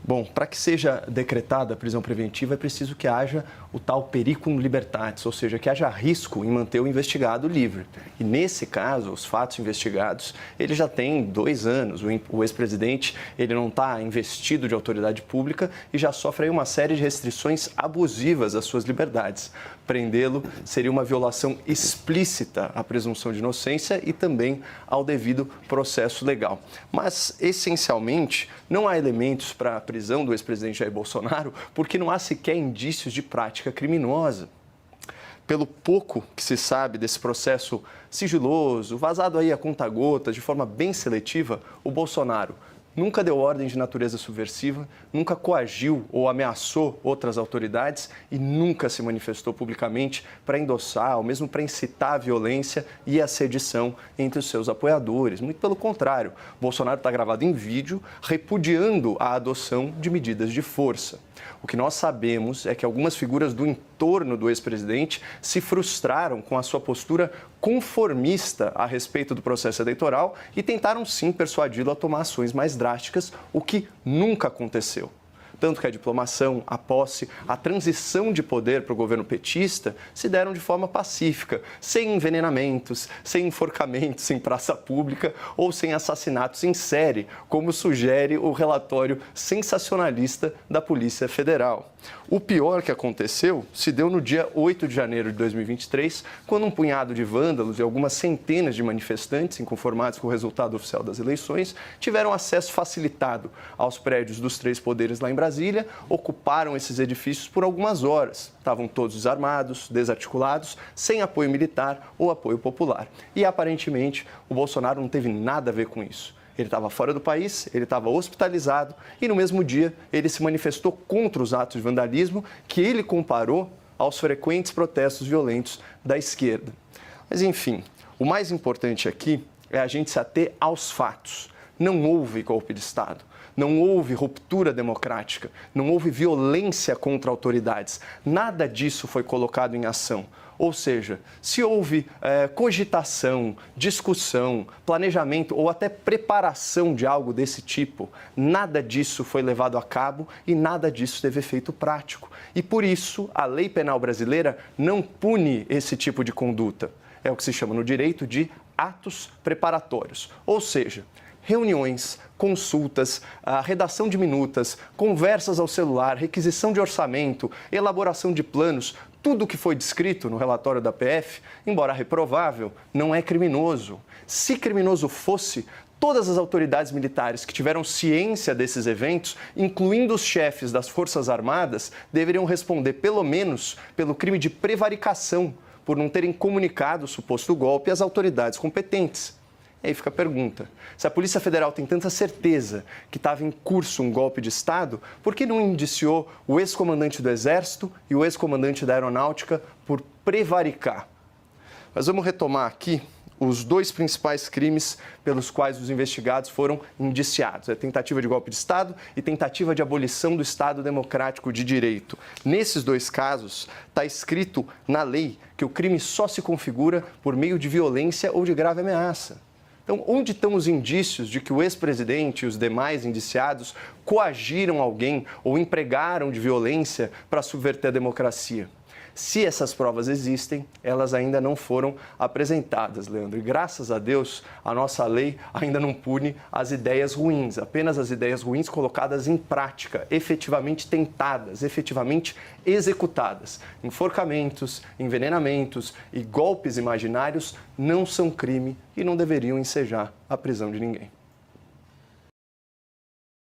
Bom, para que seja decretada a prisão preventiva é preciso que haja o tal periculum libertatis, ou seja, que haja risco em manter o investigado livre. E nesse caso, os fatos investigados, ele já tem 2 anos. O ex-presidente, ele não está investido de autoridade pública e já sofre aí uma série de restrições abusivas às suas liberdades. Prendê-lo seria uma violação explícita à presunção de inocência e também ao devido processo legal. Mas, essencialmente, não há elementos para a prisão do ex-presidente Jair Bolsonaro porque não há sequer indícios de prática criminosa. Pelo pouco que se sabe desse processo sigiloso, vazado aí a conta-gotas, de forma bem seletiva, o Bolsonaro nunca deu ordem de natureza subversiva, nunca coagiu ou ameaçou outras autoridades e nunca se manifestou publicamente para endossar ou mesmo para incitar a violência e a sedição entre os seus apoiadores. Muito pelo contrário, Bolsonaro está gravado em vídeo repudiando a adoção de medidas de força. O que nós sabemos é que algumas figuras do entorno do ex-presidente se frustraram com a sua postura conformista a respeito do processo eleitoral e tentaram sim persuadi-lo a tomar ações mais drásticas, o que nunca aconteceu. Tanto que a diplomação, a posse, a transição de poder para o governo petista se deram de forma pacífica, sem envenenamentos, sem enforcamentos em praça pública ou sem assassinatos em série, como sugere o relatório sensacionalista da Polícia Federal. O pior que aconteceu se deu no dia 8 de janeiro de 2023, quando um punhado de vândalos e algumas centenas de manifestantes, inconformados com o resultado oficial das eleições, tiveram acesso facilitado aos prédios dos 3 poderes lá em Brasília, ocuparam esses edifícios por algumas horas. Estavam todos desarmados, desarticulados, sem apoio militar ou apoio popular. E, aparentemente, o Bolsonaro não teve nada a ver com isso. Ele estava fora do país, ele estava hospitalizado e, no mesmo dia, ele se manifestou contra os atos de vandalismo que ele comparou aos frequentes protestos violentos da esquerda. Mas, enfim, o mais importante aqui é a gente se ater aos fatos. Não houve golpe de Estado, não houve ruptura democrática, não houve violência contra autoridades. Nada disso foi colocado em ação. Ou seja, se houve cogitação, discussão, planejamento ou até preparação de algo desse tipo, nada disso foi levado a cabo e nada disso teve efeito prático. E por isso, a lei penal brasileira não pune esse tipo de conduta. É o que se chama no direito de atos preparatórios. Ou seja, reuniões, consultas, a redação de minutas, conversas ao celular, requisição de orçamento, elaboração de planos, tudo o que foi descrito no relatório da PF, embora reprovável, não é criminoso. Se criminoso fosse, todas as autoridades militares que tiveram ciência desses eventos, incluindo os chefes das Forças Armadas, deveriam responder pelo menos pelo crime de prevaricação, por não terem comunicado o suposto golpe às autoridades competentes. E aí fica a pergunta, se a Polícia Federal tem tanta certeza que estava em curso um golpe de Estado, por que não indiciou o ex-comandante do Exército e o ex-comandante da Aeronáutica por prevaricar? Mas vamos retomar aqui os 2 principais crimes pelos quais os investigados foram indiciados. É tentativa de golpe de Estado e tentativa de abolição do Estado Democrático de Direito. Nesses 2 casos, está escrito na lei que o crime só se configura por meio de violência ou de grave ameaça. Então, onde estão os indícios de que o ex-presidente e os demais indiciados coagiram alguém ou empregaram de violência para subverter a democracia? Se essas provas existem, elas ainda não foram apresentadas, Leandro. E graças a Deus, a nossa lei ainda não pune as ideias ruins, apenas as ideias ruins colocadas em prática, efetivamente tentadas, efetivamente executadas. Enforcamentos, envenenamentos e golpes imaginários não são crime e não deveriam ensejar a prisão de ninguém.